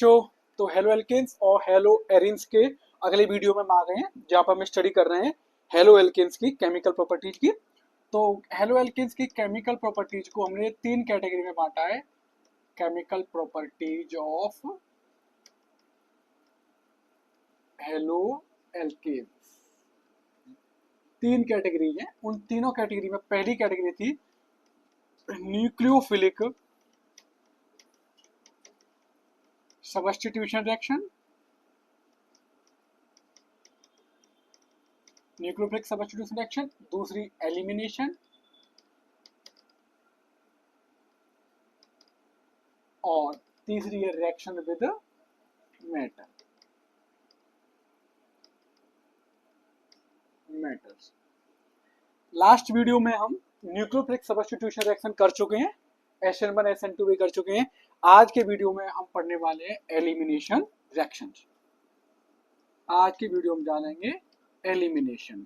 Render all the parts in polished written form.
बच्चों, तो halo alkanes और हेलो एरिन्स के अगले वीडियो में हम आ गए हैं, जहाँ पर हम स्टडी कर रहे हैं हेलो एल्केन्स की केमिकल प्रॉपर्टीज की। तो हेलो एल्केन्स की केमिकल प्रॉपर्टीज को हमने तीन कैटेगरी में बांटा है। Chemical properties of haloalkanes, तीन कैटेगरी है। उन तीनों कैटेगरी में पहली कैटेगरी थी nucleophilic substitution reaction, nucleophilic substitution reaction. दूसरी एलिमिनेशन, और तीसरी है reaction with metals. Last video में हम न्यूक्लियोफिलिक सबस्टिट्यूशन रिएक्शन कर चुके हैं, SN1 SN2 भी कर चुके हैं। आज के वीडियो में हम पढ़ने वाले हैं एलिमिनेशन रिएक्शन। आज की वीडियो में जानेंगे एलिमिनेशन।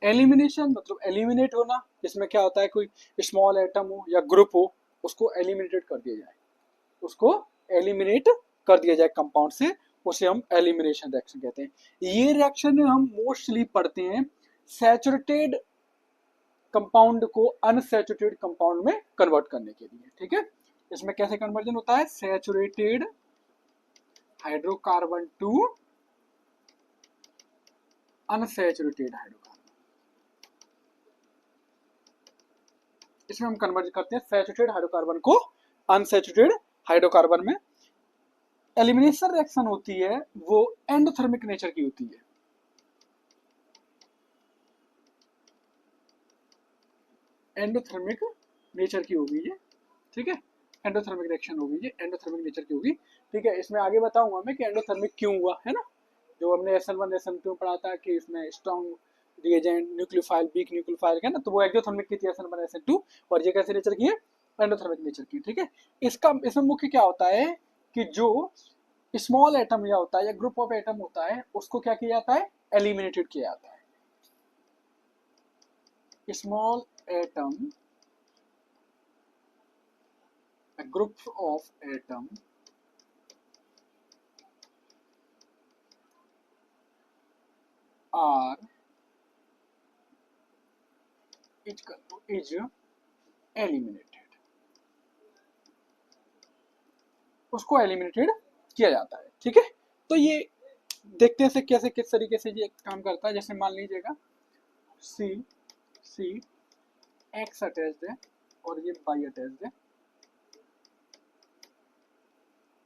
एलिमिनेशन मतलब एलिमिनेट होना, जिसमें क्या होता है कोई स्मॉल एटम हो या ग्रुप हो, उसको एलिमिनेटेड कर दिया जाए, उसको एलिमिनेट कर दिया जाए कंपाउंड से, उसे हम एलिमिनेशन रिएक्शन कहते हैं। ये रिएक्शन हम मोस्टली पढ़ते हैं सैचुरेटेड कंपाउंड को अनसैचुरेटेड कंपाउंड में कन्वर्ट करने के लिए। ठीक है, इसमें कैसे कन्वर्जन होता है? Saturated hydrocarbon to unsaturated hydrocarbon, इसमें हम कन्वर्ट करते हैं सैचुरेटेड हाइड्रोकार्बन को अनसैचुरेटेड हाइड्रोकार्बन में। एलिमिनेशन रिएक्शन होती है वो एंडोथर्मिक नेचर की होती है। एंडोथर्मिक नेचर की होगी ये, ठीक है, एंडोथर्मिक रिएक्शन होगी ये, एंडोथर्मिक नेचर की होगी। ठीक है, इसमें आगे बताऊंगा मैं कि एंडोथर्मिक क्यों हुआ है ना, जो हमने SN1 SN2 में पढ़ा था कि इसमें strong reagent nucleophile weak nucleophile है ना, तो वो एक्सोथर्मिक की थी SN1 SN2, और ये कैसे नेचर की है? एंडोथर्मिक नेचर की। ठीक है, इसमें मुख्य क्या होता है कि जो स्मॉल एटम या होता है या ग्रुप ऑफ एटम होता है, उसको क्या किया जाता है? एलिमिनेटेड किया जाता है। Small atom, a group of atom are is eliminated, उसको एलिमिनेटेड किया जाता है। ठीक है, तो ये देखते हैं कैसे किस तरीके से ये काम करता है। जैसे मान लीजिएगा सी एक्स अटैच्ड है और ये वाई अटैच्ड है,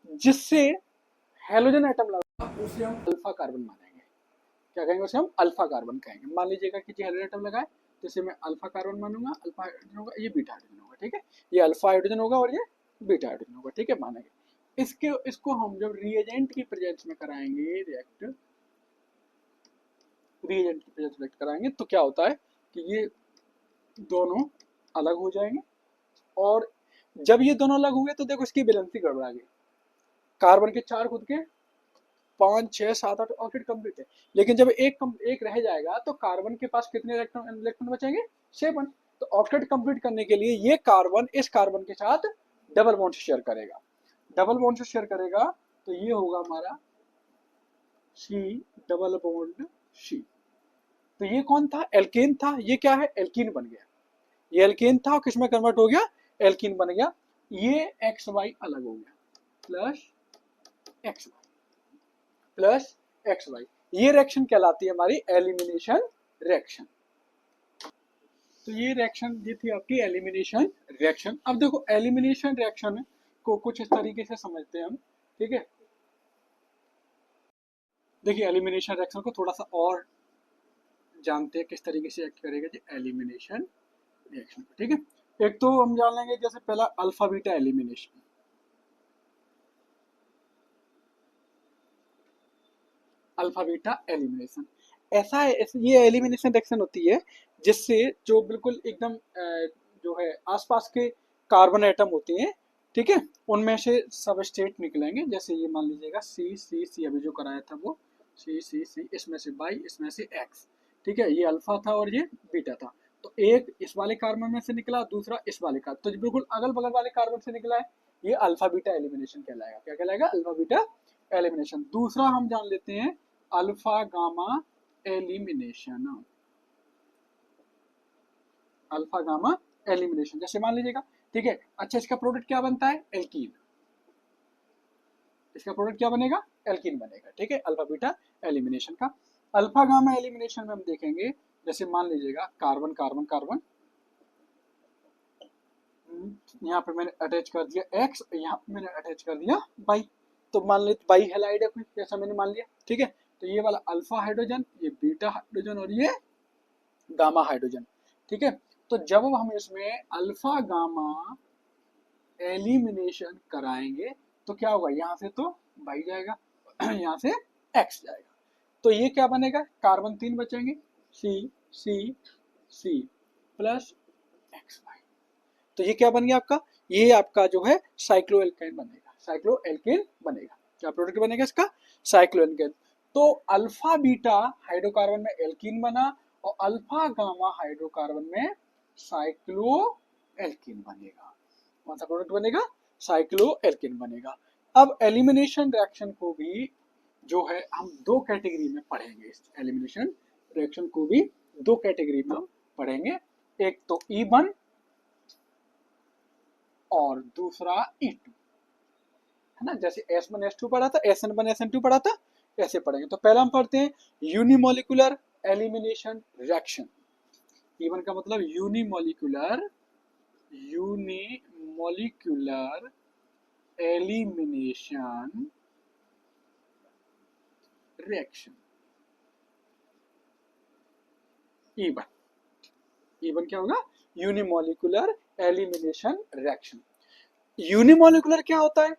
जिससे हेलोजन एटम लगा उसे हम अल्फा कार्बन मानेंगे। क्या कहेंगे? उसे हम अल्फा कार्बन कहेंगे। मान लीजिएगा कि हेलोजन एटम लगा है, तो इसे मैं अल्फा कार्बन मानूंगा, अल्फा हाइड्रोजन होगा, ये बीटा हाइड्रोजन होगा। ठीक है, ये अल्फा हाइड्रोजन होगा और ये बीटा हाइड्रोजन होगा। ठीक है, मानेंगे। इसको हम जब रिएजेंट की प्रेजेंस में कराएंगे, रिएजेंट की प्रेजेंस में कराएंगे, तो क्या होता है कि ये दोनों अलग हो जाएंगे, और जब ये दोनों अलग हुए तो देखो इसकी बैलेंसिंग गड़बड़ा गई। कार्बन के 4 खुद के 5 6 7 8 ऑक्टेट कंप्लीट है, लेकिन जब एक रह जाएगा तो कार्बन के पास कितने इलेक्ट्रॉन बचेंगे? 7। तो ऑक्टेट कंप्लीट करने के लिए ये कार्बन इस कार्बन के साथ डबल बॉन्ड शेयर करेगा। डबल बॉन्ड से शेयर करेगा तो ये होगा हमारा C डबल बॉन्ड C। तो ये कौन था? एल्केन था। ये क्या है? एल्कीन बन गया। ये एल्केन था और किसमें कन्वर्ट हो गया? एल्कीन बन गया। ये XY अलग हो गया, प्लस XY। ये रिएक्शन कहलाती है हमारी एलिमिनेशन रिएक्शन। तो ये रिएक्शन ये थी आपकी एलिमिनेशन रिएक्शन। अब देखो एलिमिनेशन रिएक्शन को कुछ इस तरीके से समझते हैं हम। ठीक है, देखिए एलिमिनेशन रिएक्शन को थोड़ा सा और जानते हैं किस तरीके से एक्ट करेगा जी एलिमिनेशन रिएक्शन। ठीक है, एक तो हम जान लेंगे जैसे पहला alpha beta elimination. Alpha beta elimination ऐसा है, ये एलिमिनेशन रिएक्शन होती है जिससे जो बिल्कुल एकदम जो है आसपास के कार्बन एटम होते हैं, ठीक है, उनमें से सब स्टेट निकलेंगे। जैसे ये मान लीजिएगा सी सी सी, अभी जो कराया था वो सी सी सी, इसमें से बाई, इसमें से एक्स। ठीक है, ये अल्फा था और ये बीटा था। तो एक इस वाले कार्बन में से निकला, दूसरा इस वाले कार्बन, तो बिल्कुल अगल बगल वाले कार्बन से निकला है। ये अल्फा बीटा एलिमिनेशन कहलाएगा। क्या कहलाएगा? Alpha beta elimination. दूसरा हम जान लेते हैं alpha gamma elimination. Alpha gamma elimination जैसे मान लीजिएगा, ठीक है। अच्छा, इसका प्रोडक्ट क्या बनता है? एल्कीन। इसका प्रोडक्ट क्या बनेगा? एल्कीन बनेगा, ठीक है, अल्फा बीटा एलिमिनेशन का। अल्फा गामा एलिमिनेशन में हम देखेंगे, जैसे मान लीजिएगा कार्बन कार्बन कार्बन, यहाँ पे मैंने अटैच कर दिया एक्स, यहाँ पे मैंने अटैच कर दिया बाई, तो मान लीजिए बाई हेलाइड है कोई, जैसा मैंने मान लिया, ठीक है। तो ये वाला अल्फा हाइड्रोजन, ये बीटा हाइड्रोजन और ये गामा हाइड्रोजन, ठीक है। तो जब हम इसमें अल्फा गामा एलिमिनेशन कराएंगे तो क्या होगा? यहाँ से तो बाई जाएगा, यहाँ से एक्स जाएगा, तो ये क्या बनेगा? कार्बन 3 बचेंगे, सी सी सी प्लस एक्स वाई। तो ये क्या बन गया आपका? ये आपका जो है साइक्लोएल्केन बनेगा, साइक्लोएल्केन बनेगा। क्या प्रोडक्ट बनेगा इसका? साइक्लोएल्केन। तो अल्फा बीटा हाइड्रोकार्बन में एल्कीन बना और अल्फा गामा हाइड्रोकार्बन में साइक्लोएल्कीन बनेगा। कौन सा प्रोडक्ट बनेगा? साइक्लोएल्कीन बनेगा। अब एलिमिनेशन रिएक्शन को भी जो है हम दो कैटेगरी में पढ़ेंगे। इस एलिमिनेशन रिएक्शन को भी दो कैटेगरी में हम पढ़ेंगे, एक तो E1 और दूसरा E2, है ना। जैसे S1 S2 पढ़ा था, SN1 SN2 पढ़ा था, ऐसे पढ़ेंगे। तो पहला हम पढ़ते हैं यूनिमोलिकुलर एलिमिनेशन रिएक्शन। E1 का मतलब यूनिमोलिकुलर एलिमिनेशन रिएक्शन। E1 क्या होगा? Unimolecular elimination reaction. यूनिमोलिकुलर क्या होता है?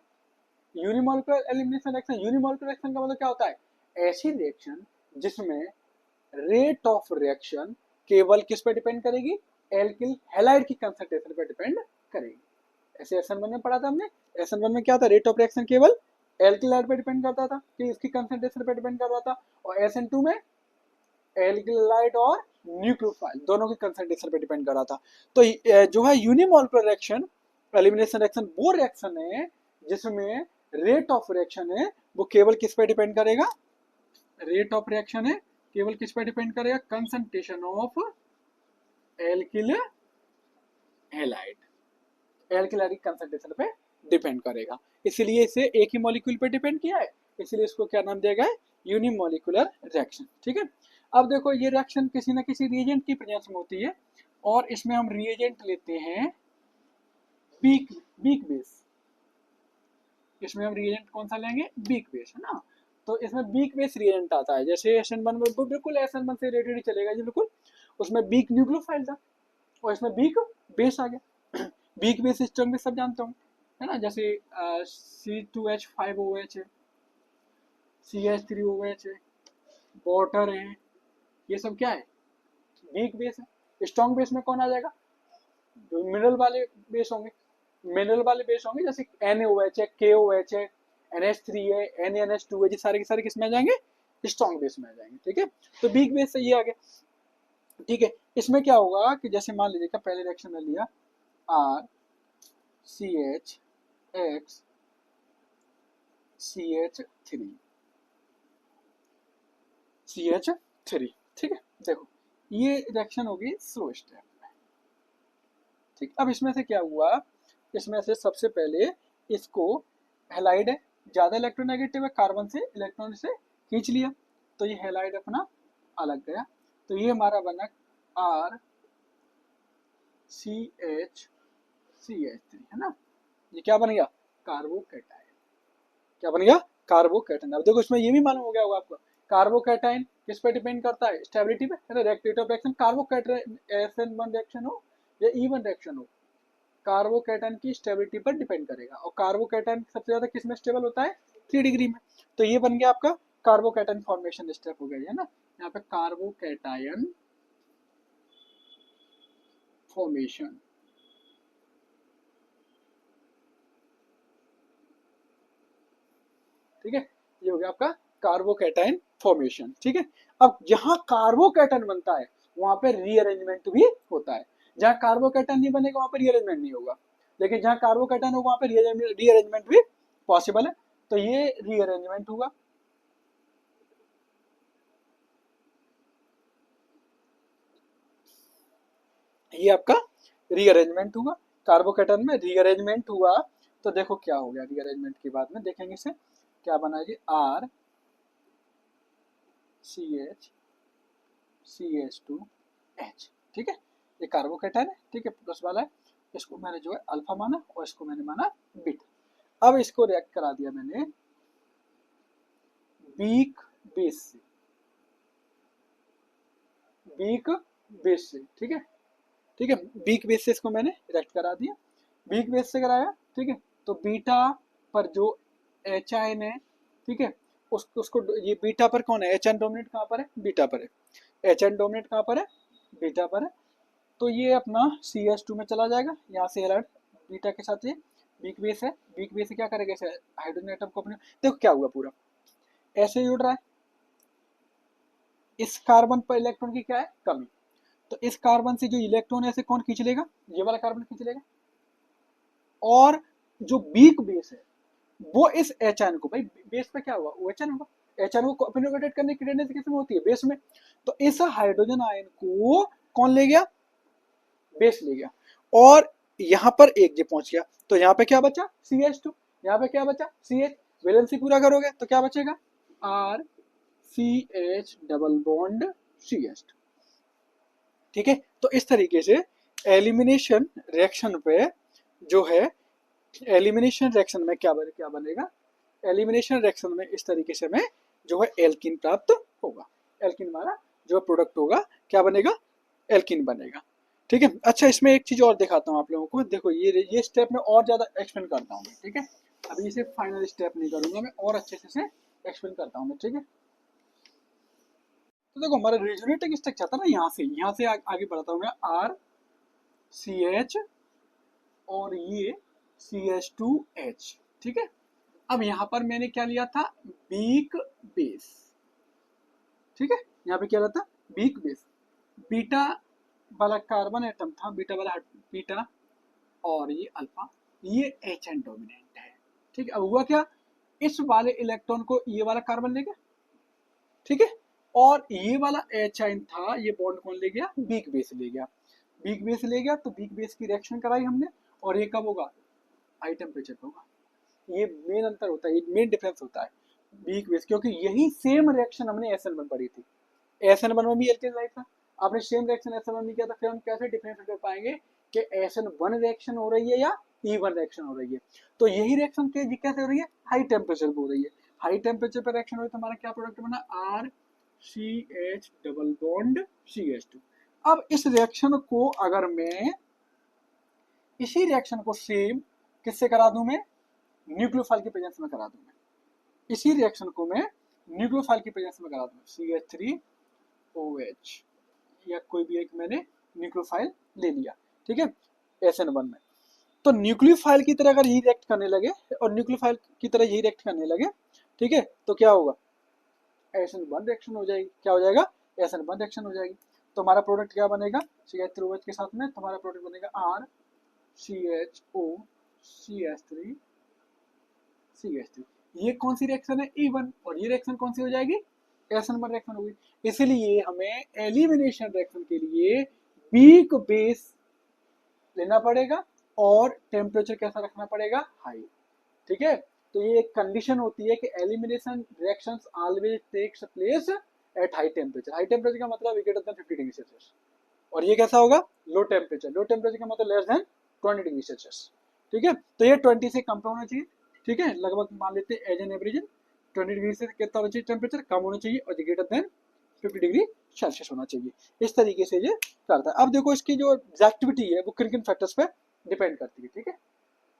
Unimolecular elimination reaction, unimolecular reaction का मतलब क्या होता है? ऐसी रिएक्शन जिसमें रेट ऑफ रिएक्शन केवल किस पे डिपेंड करेगी? एल्किल हैलाइड की कंसंट्रेशन पे डिपेंड करेगी। ऐसे SN1 में पढ़ा था हमने। SN1 में क्या था? रेट ऑफ रिएक्शन केवल एल्किल हैलाइड पे डिपेंड करता था, कि इसकी कंसंट्रेशन पे डिपेंड करता था। और SN2 में एल्किलाइड और न्यूक्लियोफाइल दोनों की कंसंट्रेशन पे डिपेंड कर रहा था। तो जो है यूनिमोलिकुलर रिएक्शन, एलिमिनेशन रिएक्शन, वो रिएक्शन है जिसमें रेट ऑफ रिएक्शन है वो केवल किस पे डिपेंड करेगा? रेट ऑफ रिएक्शन है केवल किस पे डिपेंड करेगा? Concentration of alkyl halide, alkyl halide concentration पे डिपेंड करेगा। इसलिए इसे एक ही मॉलिक्यूल पे डिपेंड किया है, इसलिए इसको क्या नाम दिया गया है? यूनिमोलिकुलर रिएक्शन, ठीक है। अब देखो, ये रिएक्शन किसी ना किसी रिएजेंट की प्रेजेंस में होती है, और इसमें हम रिएजेंट लेते हैं बीक बेस। इसमें हम रिएजेंट कौन सा लेंगे? बीक बेस, है ना। तो इसमें बीक बेस रिएजेंट आता है, जैसे SN1 में बिल्कुल SN1 से रिलेटेड ही चलेगा जी, बिल्कुल। उसमें बीक न्यूक्लियोफाइल था और इसमें बीक बेस आ गया। बीक बेस स्ट्रंग में सब जानते होंगे, है ना। जैसे C2H5OH है, CH3OH है, वाटर है, ये सब क्या है? बीक बेस है। स्ट्रॉन्ग बेस में कौन आ जाएगा? जो मिनरल वाले बेस होंगे, मिनरल वाले बेस होंगे, जैसे NaOH है, KOH है, NH3 है, NaNH2 है, ये सारे के सारे किस में आ जाएंगे? स्ट्रॉन्ग बेस में आ जाएंगे, ठीक है। तो बीक बेस से ये आ गया, ठीक है। इसमें क्या होगा कि जैसे मान लीजिए पहले रिएक्शन में लिया RCH CH3, ठीक है। देखो, ये रिएक्शन होगी स्लो स्टेप में, ठीक। अब इसमें से क्या हुआ? इसमें से सबसे पहले इसको, हैलाइड है, ज्यादा इलेक्ट्रोनेगेटिव है, कार्बन से इलेक्ट्रॉन से खींच लिया, तो ये हैलाइड अपना अलग गया। तो ये हमारा बना RCH3, है ना। ये क्या बन गया? कार्बोकैटायन। क्या बन गया? कार्बोकैटायन। अब देखो, इसमें ये भी मालूम हो गया होगा आपको, कार्बोकैटायन किस पे डिपेंड करता है? स्टेबिलिटी पे, है ना। Rate of reaction, carbocation SN1 reaction हो या E1 रिएक्शन हो, कार्बोकैटायन की स्टेबिलिटी पर डिपेंड करेगा। और कार्बोकैटायन सबसे ज्यादा किस में स्टेबल होता है? 3 डिग्री में। तो ये बन गया आपका कार्बोकैटायन फॉर्मेशन स्टेप हो गया, है ना। यहाँ पे कार्बोकैटायन फॉर्मेशन, ठीक है। ये हो गया आपका कार्बोकैटायन फॉर्मेशन, ठीक है। अब जहां कार्बोकैटायन बनता है वहां पे रीअरेंजमेंट भी होता है, जहां कार्बोकैटायन नहीं बनेगा वहां पर रीअरेंजमेंट नहीं होगा। लेकिन जहाँ कार्बोकैटायन हो वहाँ पे रीअरेंजमेंट भी पॉसिबल है, तो ये रीअरेंजमेंट हुआ। ये आपका रीअरेंजमेंट हुआ, कार्बोकैटायन में रीअरेंजमेंट हुआ। तो देखो क्या हो गया, रीअरेंजमेंट के बाद में देखेंगे इसे क्या बना जी, आर CH ठीक है, ये कार्बोकैटायन है, ठीक है, प्लस वाला है, इसको मैंने जो है अल्फा माना और इसको मैंने माना बीटा। अब इसको रिएक्ट करा दिया मैंने वीक बेस से, वीक बेस से, ठीक है, ठीक है, वीक बेस से इसको मैंने रिएक्ट करा दिया, वीक बेस से कराया, ठीक है। तो बीटा पर जो एच आयन है, ठीक है, उसको ये बीटा पर कौन है, एच एन डोमिनेट कहाँ पर है, बीटा पर है, एच एन डोमिनेट कहाँ पर है, बीटा पर है। तो ये अपना CH2 में चला जाएगा, यहाँ से एलर्ट बीटा के साथ, ये वीक बेस है, वीक बेस से क्या करेगा, ऐसे हाइड्रोजन एटम को अपने, देखो क्या हुआ, पूरा ऐसे जुड़ रहा है, इस कार्बन पर इलेक्ट्रॉन की क्या है, कमी, तो इस कार्बन से जो इलेक्ट्रॉन है इसे कौन खींच लेगा, ये वाला कार्बन खींच लेगा, और जो वीक बेस है वो इस एच आयन को, भाई बेस पे क्या हुआ, वो एच आयन होगा, एच आयन को अपने रोटेट करने की टेंडेंसी किसमें होती है, बेस में, तो इस हाइड्रोजन आयन को कौन ले गया, बेस ले गया, और यहाँ पर एक जे पहुंच गया, तो यहाँ पे क्या बचा, CH2, यहाँ पे क्या बचा, CH, वैलेंसी पूरा करोगे तो क्या बचेगा, R CH double bond CH2, ठीक है। तो इस तरीके से एलिमिनेशन रिएक्शन पे जो है, एलिमिनेशन रिएक्शन में क्या बनेगा, एलिमिनेशन रिएक्शन में इस तरीके से हमें जो है एल्कीन प्राप्त होगा, एल्कीन हमारा जो प्रोडक्ट होगा क्या बनेगा, एल्कीन बनेगा, ठीक है। अच्छा, इसमें एक चीज और दिखाता हूँ आप लोगों को, देखो ये स्टेप में और ज्यादा एक्सप्लेन करता हूँ, ठीक है, अभी इसे फाइनल स्टेप नहीं करूंगा मैं, और अच्छे से एक्सप्लेन करता हूँ मैं, ठीक है। तो देखो हमारा रेजोनेटिंग स्ट्रक्चर था ना, यहाँ से आगे बढ़ाता हूँ मैं, RCH और ये CH2H, ठीक है। अब यहाँ पर मैंने क्या लिया था, वीक बेस, ठीक है, यहाँ पे क्या रहता, वीक बेस, बीटा वाला कार्बन एटम था, बीटा और ये अल्फा, ये एच एन डोमिनेंट है, ठीक है। अब हुआ क्या, इस वाले इलेक्ट्रॉन को ये वाला कार्बन ले गया, ठीक है, और ये वाला एच आइन था, ये बॉन्ड कौन ले गया, वीक बेस ले गया, वीक बेस ले गया, तो वीक बेस की रिएक्शन कराई हमने, और ये कब होगा, हाई टेम्परेचर पे होगा, ये मेन अंतर होता है, ये मेन डिफरेंस होता है वीक बेस, क्योंकि यही सेम रिएक्शन हमने SN1 पढ़ी थी, SN1 में भी एल्केन लाइफ था, आपने सेम रिएक्शन SN1 में किया था, फिर हम कैसे डिफरेंशिएट कर पाएंगे कि SN1 रिएक्शन हो रही है या E1 रिएक्शन हो रही है, तो यही रिएक्शन कैसे हो रही है, हाई टेम्परेचर पे हो रही है, हाई टेम्परेचर पर रिएक्शन हो रही है, तो हमारा क्या प्रोडक्ट बना, RCH डबल बॉन्ड CH2। अब इस रिएक्शन को अगर मैं इसी रिएक्शन को सेम किससे करा दूं मैं, न्यूक्लियोफाइल की प्रेजेंस में करा दूं मैं, इसी रिएक्शन को मैं न्यूक्लियोफाइल की प्रेजेंस में करा दूं, CH3OH, या कोई भी एक मैंने न्यूक्लियोफाइल ले लिया, ठीक है, SN1 में, तो न्यूक्लियोफाइल की तरह अगर यही रिएक्ट करने लगे और न्यूक्लियोफाइल की तरह यही रिएक्ट करने लगे, ठीक है, तो क्या होगा, SN1 रिएक्शन हो जाएगी, क्या हो जाएगा, SN1 रिएक्शन हो जाएगी, तो हमारा प्रोडक्ट क्या बनेगा, CH3OH के साथ में, तो हमारा प्रोडक्ट बनेगा RCHO ये कौन सी रिएक्शन है, E1, और ये रिएक्शन कौन सी हो जाएगी, SN1 रिएक्शन होगी, इसलिए हमें एलिमिनेशन रिएक्शन के लिए वीक बेस लेना पड़ेगा और टेम्परेचर कैसा रखना पड़ेगा, हाई, ठीक है। तो ये एक कंडीशन होती है कि elimination reactions always takes place at high temperature, high temperature का मतलब ग्रेटर देन 50 डिग्री सेल्सियस, और ये कैसा होगा, लो टेम्परेचर, लो टेम्परेचर का मतलब लेस देन 20 डिग्री सेल्सियस, ठीक है। तो ये 20 से कम होना चाहिए, ठीक है, लगभग मान लेते हैं एज एन एवरेज 20 डिग्री से कितना होना चाहिए, टेम्परेचर कम होना चाहिए, और ग्रेटर देन 50 डिग्री सेल्सियस होना चाहिए, इस तरीके से ये करता है। अब देखो इसकी जो रिएक्टिविटी है वो किन किन फैक्टर्स पे डिपेंड करती है, ठीक है,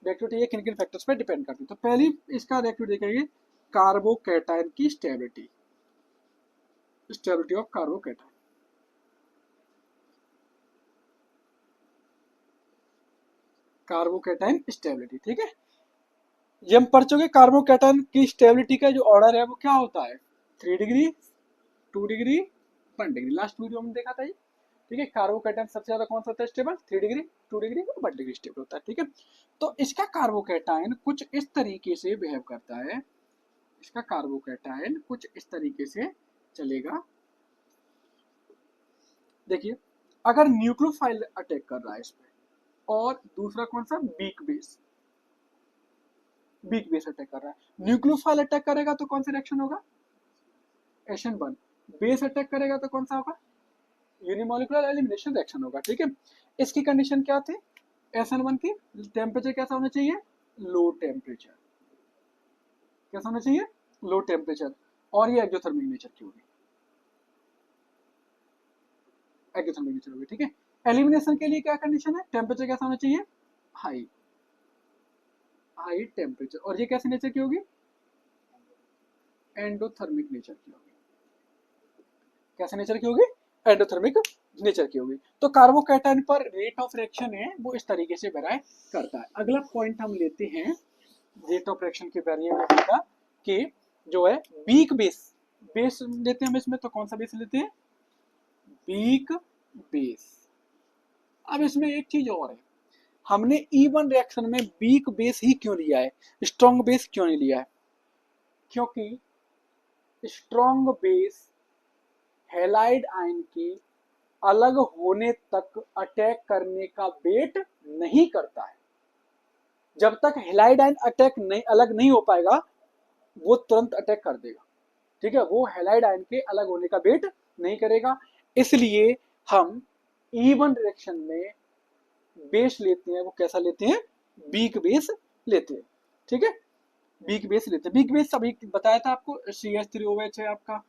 रिएक्टिविटी ये किन किन फैक्टर्स पे डिपेंड करती है। तो पहली इसका रिएक्टिविटी देखेंगे, कार्बोकैटायन की stability, stability of carbocation, carbocation stability, ठीक है, ये हम पढ़ चुके, कार्बोकैटायन की स्टेबिलिटी का जो ऑर्डर है वो क्या होता है, 3 degree, 2 degree, 1 degree, last video में देखा था ये, ठीक है। कार्बोकैटायन सबसे ज्यादा कौन सा होता है स्टेबल, 3 डिग्री, 2 डिग्री और 1 डिग्री स्टेबल होता है। ठीक है, तो इसका कार्बोकैटायन कुछ इस तरीके से बिहेव करता है, इसका कार्बोकैटायन कुछ इस तरीके से चलेगा। देखिए, अगर न्यूक्लियोफाइल अटैक कर रहा है इस पे, और दूसरा कौन सा, weak base, weak base attack कर रहा है। न्यूक्लियोफाइल अटैक करेगा तो कौन सा रिएक्शन होगा, SN1। बेस अटैक करेगा तो कौन सा होगा, यूनिमोलिकुलर एलिमिनेशन रिएक्शन होगा। ठीक है, इसकी कंडीशन क्या थी, SN1 की टेम्परेचर कैसा होना चाहिए, लो टेम्परेचर, कैसा होना चाहिए, लो टेम्परेचर, और ये एक्सोथर्मिक नेचर की होगी, एक्सोथर्मिक नेचर होगी। ठीक है, एलिमिनेशन के लिए क्या कंडीशन है, टेम्परेचर कैसा होना चाहिए, हाई, हाई टेम्परेचर, और ये कैसे नेचर की होगी, एंडोथर्मिक नेचर की होगी, कैसे नेचर की होगी, एंडोथर्मिक नेचर की होगी। तो कार्बोकैटायन पर रेट ऑफ रिएक्शन है वो इस तरीके से वेरी करता है। अगला पॉइंट हम लेते हैं रेट ऑफ रिएक्शन के वेरिएबिलिटी का, कि जो है वीक बेस, बेस लेते हैं हम इसमें, तो कौन सा बेस लेते हैं, वीक बेस। अब इसमें एक चीज और है, हमने E1 रिएक्शन में वीक बेस ही क्यों लिया है, स्ट्रॉन्ग बेस क्यों नहीं लिया है, क्योंकि स्ट्रॉन्ग बेस हैलाइड आयन के अलग होने तक अटैक करने का वेट नहीं करता है। जब तक हैलाइड आयन अटैक नहीं, अलग नहीं हो पाएगा, वो तुरंत अटैक कर देगा। ठीक है, वो हैलाइड आयन के अलग होने का वेट नहीं करेगा। इसलिए हम E1 रिएक्शन में बेस लेते हैं, वो कैसा लेते हैं, वीक बेस लेते हैं। ठीक है, वीक बेस लेते हैं। वीक बेस अभी बताया था आपको, CH3OH है आपका,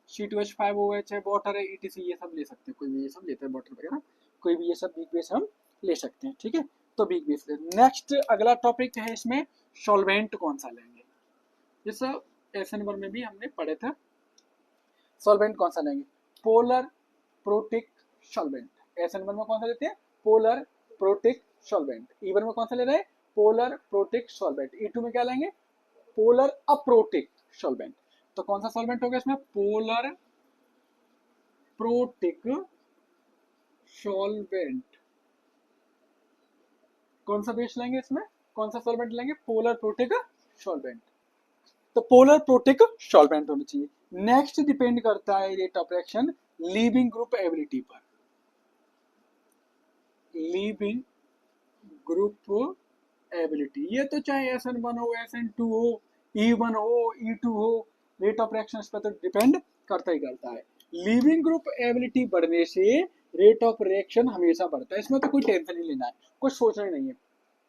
C2H5OH है, वाटर है, ETC, ये सब ले सकते हैं, कोई भी ये सब लेते हैं, वाटर वगैरह, कोई भी ये सब वीक बेस हम ले सकते हैं। ठीक है, तो वीक बेस ले। नेक्स्ट अगला टॉपिक है इसमें, सॉल्वेंट कौन सा लेंगे, ये सब SN1 में भी हमने पढ़े थे। सॉल्वेंट कौन सा लेंगे, पोलर प्रोटिक सॉल्वेंट। SN1 में कौन सा लेते हैं, पोलर प्रोटिक सॉल्वेंट। E1 में कौन सा ले रहे हैं, पोलर प्रोटिक सॉल्वेंट। E2 में क्या लेंगे, पोलर अप्रोटिक सॉल्वेंट। तो कौन सा सॉल्वेंट होगा इसमें, पोलर प्रोटिक सॉल्वेंट। कौन सा बेस लेंगे इसमें, कौन सा सॉल्वेंट लेंगे, पोलर प्रोटिक सॉल्वेंट। तो पोलर प्रोटिक सॉल्वेंट होना चाहिए। नेक्स्ट डिपेंड करता है rate of reaction leaving group ability पर, लीविंग ग्रुप एबिलिटी। ये तो चाहे SN1 हो, SN2 हो, E1 हो, E2 हो, रेट ऑफ रिएक्शन इस पर तो डिपेंड करता ही करता है। लीविंग ग्रुप एबिलिटी बढ़ने से रेट ऑफ रिएक्शन हमेशा बढ़ता है, इसमें तो कोई टेंशन नहीं लेना है, कुछ सोचना ही नहीं है।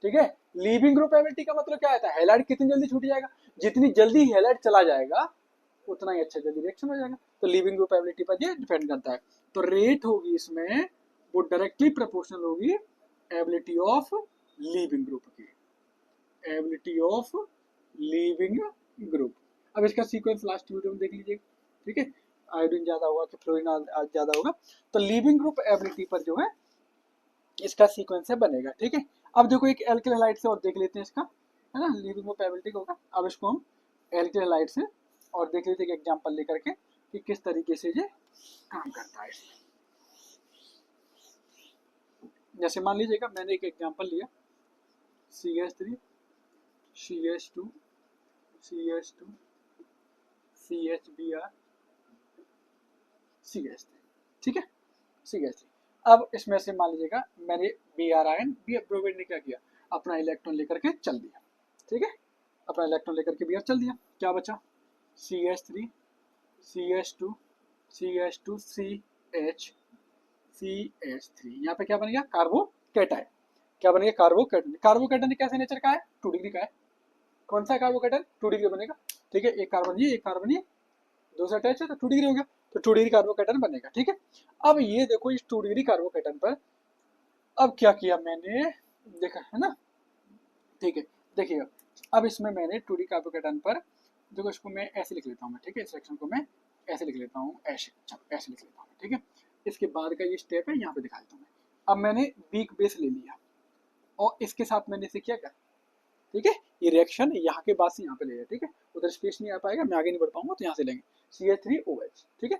ठीक है, लीविंग ग्रुप एबिलिटी का मतलब क्या होता है, हैलाइड कितनी जल्दी छूट जाएगा, जितनी जल्दी हैलाइड चला जाएगा उतना ही अच्छा जल्दी रिएक्शन हो जाएगा। तो लीविंग ग्रुप एबिलिटी पर ये डिपेंड करता है। तो रेट होगी इसमें, वो डायरेक्टली प्रोपोर्शनल होगी एबिलिटी ऑफ लीविंग ग्रुप की, एबिलिटी ऑफ लीविंग ग्रुप। अब इसका सीक्वेंस लास्ट वीडियो में देख लीजिए। ठीक है, आयोडीन ज्यादा होगा कि फ्लोरीन ज्यादा होगा, तो लीविंग ग्रुप एबिलिटी पर जो है इसका सीक्वेंस है बनेगा। ठीक है, अब देखो एक एल्किल हैलाइड से और देख लेते हैं इसका, है ना, लीविंग ग्रुप एबिलिटी होगा। अब इसको हम एल्किल हैलाइड से और देख लेते हैं एक एग्जांपल लेकर के कि किस तरीके से ये काम करता है। जैसे मान लीजिएगा मैंने एक एग्जांपल लिया, CH3 CH2 CH2 CHBr CH3। ठीक है, CH3। अब इसमें से मान लीजिएगा मैंने Br आयन, ब्रोमीन ने क्या किया, अपना इलेक्ट्रॉन लेकर के चल दिया। ठीक है, अपना इलेक्ट्रॉन लेकर के Br चल दिया, क्या बचा, CH3 CH2 CH2 CH CH3। यहाँ पे क्या बन गया, कार्बोकैटायन। क्या बन गया, कार्बोकैटायन। कार्बोकैटायन कैसे नेचर का है, 2 डिग्री का है। कौन सा कार्बोकैटायन, 2 डिग्री बनेगा। ठीक है, एक कार्बन ये, एक कार्बन ये, दो से अटैच है तो 2 डिग्री हो गया, तो 2 डिग्री कार्बोकैटायन बनेगा। ठीक है, अब ये देखो इस 2 डिग्री कार्बोकैटायन पर अब क्या किया मैंने, देखा है ना। ठीक है, देखिएगा, अब इसमें मैंने 2 डिग्री कार्बोकैटायन पर देखो, इसको मैं ऐसे लिख लेता हूँ मैं। ठीक है, इस सेक्शन को मैं ऐसे लिख लेता हूँ, ऐसे, चलो ऐसे लिख लेता हूँ। ठीक है, इसके बाद का ये स्टेप है, यहाँ पे दिखा देता हूँ मैं। अब मैंने वीक बेस ले लिया और इसके साथ मैंने इसे किया क्या, ठीक है, ये रिएक्शन यहाँ के बाद से यहाँ पे ले लिया। ठीक है, उधर स्पेस नहीं आ पाएगा, मैं आगे नहीं बढ़ पाऊंगा, तो यहाँ से लेंगे CH3OH। ठीक है,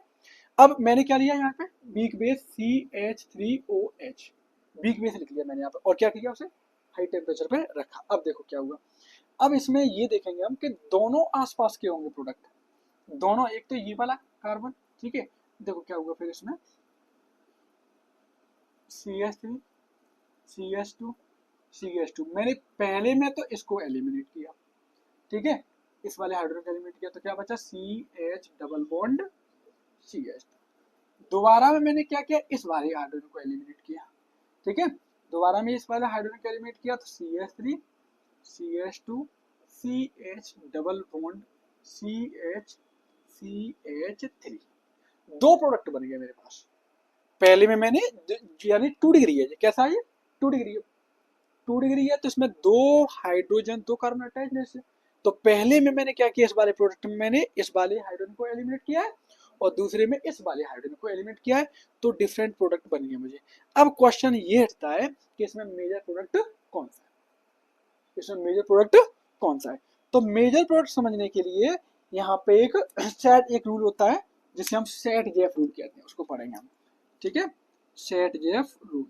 अब मैंने क्या लिया यहाँ पे, weak base CH3OH, weak base लिख लिया मैंने यहाँ पे, और क्या किया उसे हाई टेम्परेचर पे रखा। अब देखो क्या हुआ, अब इसमें ये देखेंगे हम कि दोनों आसपास के होंगे प्रोडक्ट, दोनों, एक तो ये वाला कार्बन, ठीक है, देखो क्या हुआ फिर इसमें CH3 CH2 CH2, मैंने पहले में तो इसको एलिमिनेट किया, ठीक है, इस वाले हाइड्रोजन को एलिमिनेट किया तो क्या बचा CH डबल बॉन्ड CH। दोबारा में मैंने क्या किया, इस वाले हाइड्रोजन को एलिमिनेट किया, ठीक है, दोबारा में इस वाले हाइड्रोजन को एलिमिनेट किया तो CH3 CH2 CH double bond CH CH3, दो प्रोडक्ट बन गए मेरे पास। पहले में मैंने यानी 2 डिग्री है, कैसा है ये 2 डिग्री है, 2 डिग्री है तो इसमें दो हाइड्रोजन दो कार्बन अटैच जैसे, तो पहले में मैंने क्या किया, इस वाले प्रोडक्ट में मैंने इस वाले हाइड्रोजन को एलिमिनेट किया है और दूसरे में इस वाले हाइड्रोजन को एलिमिनेट किया है, तो डिफरेंट प्रोडक्ट बन गए मुझे। अब क्वेश्चन ये हटता है कि इसमें मेजर प्रोडक्ट कौन सा है, इसमें मेजर प्रोडक्ट कौन सा है। तो मेजर प्रोडक्ट समझने के लिए यहाँ पे एक रूल होता है जिसे हम सेट जेफ रूल कहते हैं, उसको पढ़ेंगे हम, ठीक है, set Jeff rule.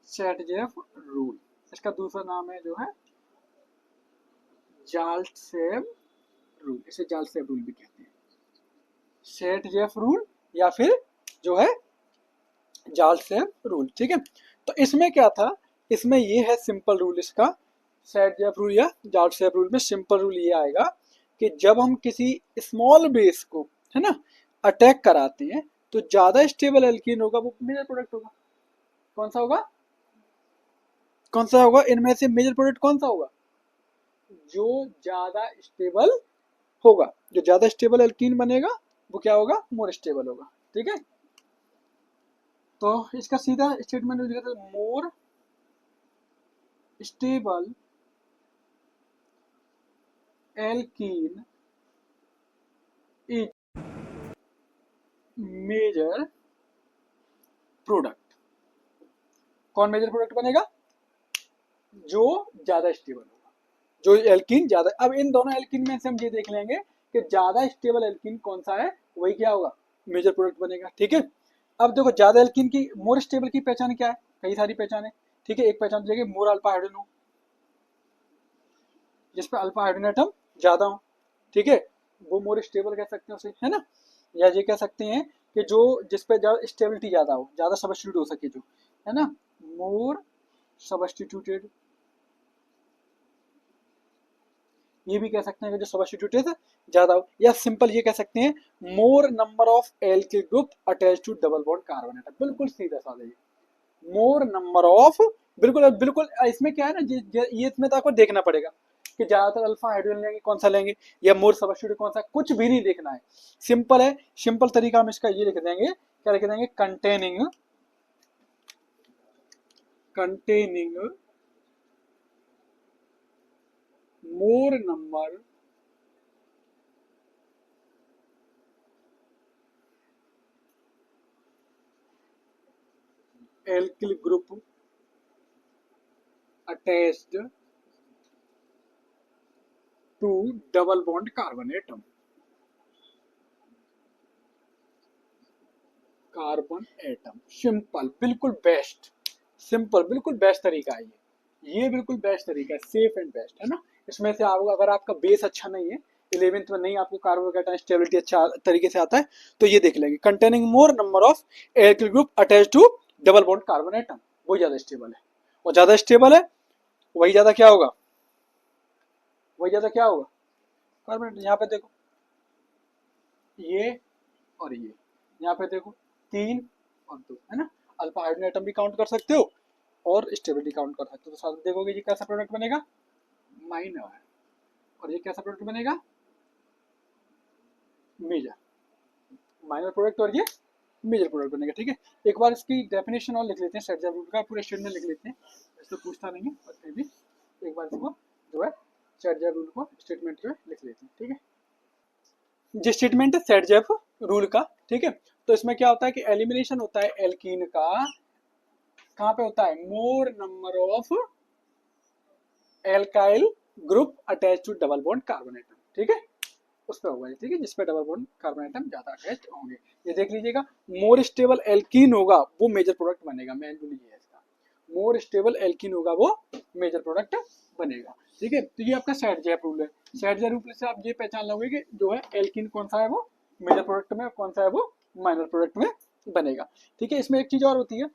Set Jeff rule, इसका दूसरा नाम है जो है जाल्टसेव रूल, इसे जाल्टसेव रूल भी कहते हैं, सेट जेफ रूल या फिर जो है जाल्टसेव रूल, ठीक है। तो इसमें क्या था, इसमें ये है सिंपल रूल इसका, सेट जेफ रूल या जाल्टसेव रूल में सिंपल रूल ये आएगा कि जब हम किसी स्मॉल बेस को, है ना, अटैक कराते हैं तो ज्यादा स्टेबल एल्कीन होगा वो मेजर प्रोडक्ट होगा। कौन सा होगा, कौन सा होगा, इनमें से मेजर प्रोडक्ट कौन सा होगा, जो ज्यादा स्टेबल होगा, जो ज्यादा स्टेबल एल्कीन बनेगा वो क्या होगा, मोर स्टेबल होगा, ठीक है। तो इसका सीधा स्टेटमेंट लिखा था, more stable alkene is major product. कौन मेजर प्रोडक्ट बनेगा, जो ज्यादा स्टेबल होगा, जो एल्कीन ज्यादा। अब इन दोनों एल्कीन में से हम ये देख लेंगे कि ज्यादा स्टेबल एल्कीन कौन सा है, वही क्या होगा, मेजर प्रोडक्ट बनेगा, ठीक है। अब देखो ज्यादा एल्कीन की, मोर स्टेबल की पहचान क्या है, कई सारी पहचान है, ठीक है, एक पहचान देंगे मोर अल्फा हाइड्रोजन हो, जिसपे अल्फा हाइड्रोजन एटम ज्यादा हो, ठीक है, वो मोर स्टेबल कह सकते हैं उसे, है ना, या ये कह सकते हैं कि जो जिसपे स्टेबिलिटी ज्यादा हो, ज्यादा सब्स्टिट्यूट हो सके जो, है ना, मोर सब्स्टिट्यूटेड, ये भी कह सकते हैं कि जो सब्स्टिट्यूटेड ज्यादा हो, या सिंपल ये कह सकते हैं more number of alkyl group attach to double bond carbon atom, बिल्कुल सीधा साधा ये, मोर नंबर ऑफ, बिल्कुल बिल्कुल इसमें क्या है ना, ये इसमें तो आपको देखना पड़ेगा कि ज्यादातर अल्फा हाइड्रोजन लेंगे कौन सा लेंगे, या मोर सब्स्टिट्यूट कौन सा, कुछ भी नहीं देखना है, सिंपल है, सिंपल तरीका हम इसका ये लिख देंगे, क्या लिख देंगे, containing, containing more number alkyl group attached to double bond carbon atom, carbon atom, simple, बिल्कुल बेस्ट, सिंपल बिल्कुल बेस्ट तरीका है ये बिल्कुल बेस्ट तरीका है, सेफ एंड बेस्ट, है ना। इसमें से आप, अगर आपका बेस अच्छा नहीं है, 11th में नहीं आपको कार्बोकेटाइन स्टेबिलिटी अच्छा तरीके से आता है, तो ये देख लेंगे, containing more number of alkyl group attach to double bond carbon atom, वो ज्यादा स्टेबल है, और ज्यादा स्टेबल है वही ज्यादा क्या होगा, वही ज्यादा क्या होगा, कार्बन एटम। यहाँ पे देखो ये और ये, यहाँ पे देखो 3 और 2, है ना, अल्फा हाइड्रोजन एटम भी काउंट कर सकते हो और स्टेबिलिटी काउंट कर सकते हो, तो साथ में देखोगे ये कैसा प्रोडक्ट बनेगा, माइनर, और ये कैसा प्रोडक्ट बनेगा, मेजर, माइनर प्रोडक्ट, और ये मेजर प्रोडक्ट बनेगा, ठीक है। एक बार इसकी डेफिनेशन और लिख लेते हैं, सेट जेफ रूल का पूरे स्टेटमेंट लिख लेते हैं, इससे पूछता नहीं है, और फिर भी एक बार इसको जो है सेट जेफ रूल को स्टेटमेंट जो है लिख लेते हैं, ठीक है। जो स्टेटमेंट है सेट जेफ रूल का, ठीक है, तो इसमें क्या होता है कि एलिमिनेशन होता है एल्कीन का, कहाँ पे होता है, more number of alkyl group attach to double bond carbon atom, ठीक है, उस पर होगा, ठीक है, जिसपे डबल बॉन्ड कार्बन आइटम ज्यादा अटैच होंगे। ये देख लीजिएगा, मोर स्टेबल एल्कीन होगा वो मेजर प्रोडक्ट बनेगा, मेन रूल ये है इसका, मोर स्टेबल एल्कीन होगा वो मेजर प्रोडक्ट बनेगा, ठीक है। तो ये आपका सैडजेप रूल है। सैडजेप रूल से आप ये पहचान लोगे कि जो है एल्कीन कौन सा है वो मेजर प्रोडक्ट में, कौन सा है वो माइनर प्रोडक्ट में बनेगा, ठीक है। इसमें एक चीज और होती है,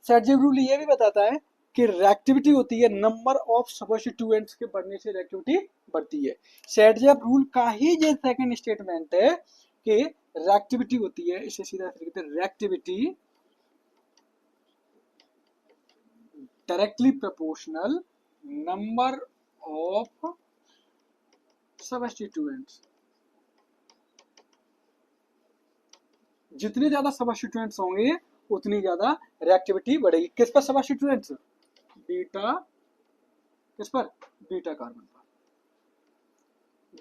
सैडजेप रूल ये भी बताता है कि रिएक्टिविटी होती है, नंबर ऑफ सब्स्टिट्यूएंट्स के बढ़ने से रिएक्टिविटी बढ़ती है। सैडजेप रूल का ही ये सेकंड स्टेटमेंट है कि रिएक्टिविटी होती है, इसे सीधा कहते हैं reactivity directly proportional number of substituents. जितने ज्यादा सब्स्टिट्यूएंट्स होंगे उतनी ज्यादा रिएक्टिविटी बढ़ेगी। किस पर सब्स्टिट्यूएंट्स? बीटा, किस पर? बीटा कार्बन पर।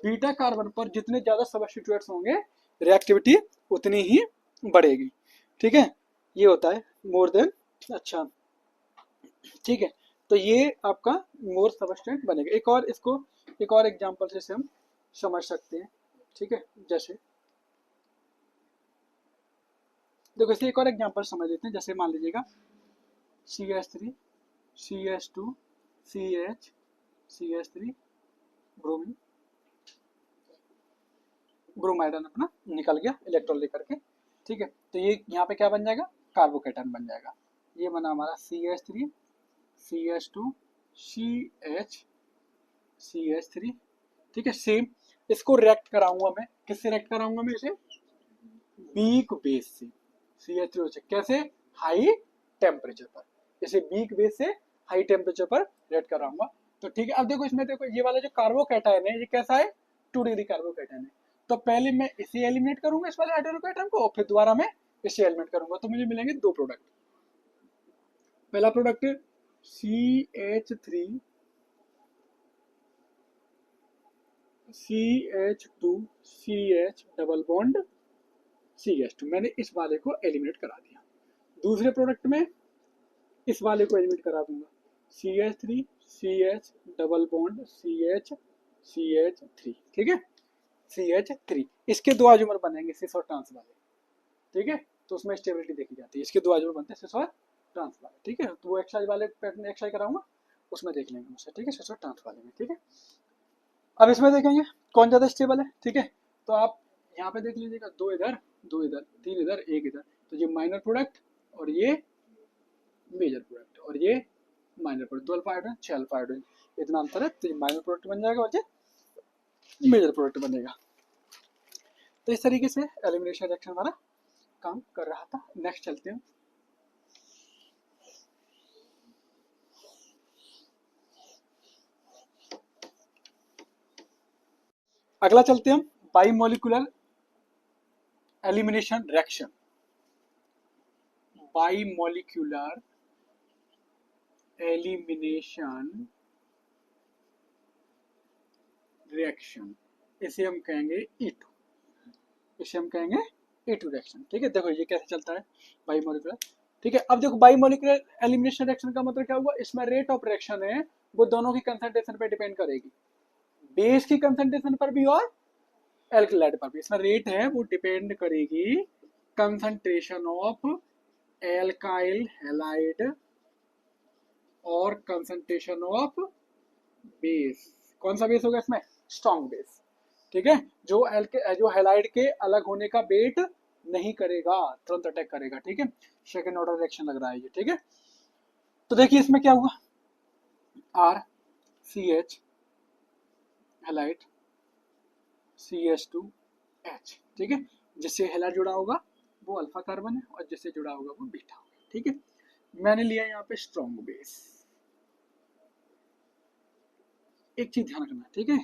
बीटा कार्बन पर जितने ज्यादा सब्स्टिट्यूएंट्स होंगे रिएक्टिविटी उतनी ही बढ़ेगी, ठीक है। ये होता है मोर देन, अच्छा, ठीक है। तो ये आपका मोर सब्स्टिट्यूएंट बनेगा। एक और इसको एक और एग्जांपल से हम समझ सकते हैं, ठीक है। जैसे देखो इसे एक और एग्जांपल समझ लेते हैं। जैसे मान लीजिएगा CH3 CH2 CH CH3 bromine, ब्रोमाइडन अपना निकल गया इलेक्ट्रॉन लेकर के, ठीक है। तो ये यहाँ पे क्या बन जाएगा? कार्बोकेटन बन जाएगा। ये बना हमारा CH3 CH2 CH3, ठीक है। सेम इसको रिएक्ट कराऊंगा मैं, किससे रिएक्ट कराऊंगा मैं इसे? वीक बेस से, CH3 से। कैसे? हाई टेम्परेचर पर। इसे वीक बेस से हाई टेम्परेचर पर रिएक्ट कराऊंगा। तो ठीक है, अब देखो इसमें देखो ये वाला जो कार्बोकैटायन है ये कैसा है? 2 डिग्री कार्बोकैटायन है। तो पहले मैं इसे एलिमिनेट करूंगा इस वाले हाइड्रोकार्बन को, और फिर दोबारा मैं इसे एलिमिनेट करूंगा, तो मुझे मिलेंगे 2 प्रोडक्ट। पहला product CH3 CH2 CH double bond CH2, मैंने इस वाले को एलिमिनेट करा दिया। दूसरे प्रोडक्ट में इस वाले को एलिमिनेट करा दूंगा, CH3 CH double bond CH CH3, ठीक है, CH3। इसके 2 आइसोमर बनेंगे सिस और ट्रांस वाले, ठीक है। तो उसमें स्टेबिलिटी देखी जाती है, इसके 2 आइसोमर बनते हैं सिस और ट्रांस वाले, ठीक है। तो वो एक्सरसाइज वाले पैटर्न एक्सरसाइज कराऊंगा उसमें देख लेंगे उससे, ठीक है, सिस और ट्रांस वाले में, ठीक है। अब इसमें देखेंगे कौन ज्यादा स्टेबल है, ठीक है। तो आप यहाँ पे देख लीजिएगा, 2 इधर 2 इधर 3 इधर 1 इधर, तो ये माइनर प्रोडक्ट और ये मेजर प्रोडक्ट और ये minor product, 2 alpha hydrogen 6 alpha hydrogen, इतना अंतर है। तो ये माइनर प्रोडक्ट बन जाएगा और ये मेजर प्रोडक्ट बनेगा। तो इस तरीके से एलिमिनेशन रिएक्शन हमारा काम कर रहा था। नेक्स्ट चलते हैं। अगला चलते हैं हम बाइमोलिकुलर एलिमिनेशन रिएक्शन। बाइमोलिकुलर एलिमिनेशन रिएक्शन, इसे हम कहेंगे E2, इसे हम कहेंगे E2 रिएक्शन, ठीक है। देखो ये कैसे चलता है बाइमोलिकुलर, ठीक है। अब देखो बाइमोलिकुलर एलिमिनेशन रिएक्शन का मतलब क्या हुआ? इसमें रेट ऑफ रिएक्शन है वो दोनों की कंसंट्रेशन पे डिपेंड करेगी, बेस की कंसंट्रेशन पर भी और एल्कलाइड पर भी। इसमें रेट है वो डिपेंड करेगी कंसंट्रेशन ऑफ एल्काइल हैलाइड और कंसंट्रेशन ऑफ बेस। कौन सा बेस होगा इसमें? स्ट्रॉन्ग बेस, ठीक है। जो हैलाइड के अलग होने का वेट नहीं करेगा, तुरंत अटैक करेगा, ठीक है। सेकेंड ऑर्डर रिएक्शन लग रहा है ये, ठीक है। तो देखिए इसमें क्या हुआ, RCH हैलाइड CH2H, ठीक है। जिससे हैलाइड जुड़ा होगा वो अल्फा कार्बन है और जिससे जुड़ा होगा वो बीटा होगा, ठीक है। मैंने लिया यहाँ पे स्ट्रॉन्ग बेस। एक चीज ध्यान रखना, ठीक है,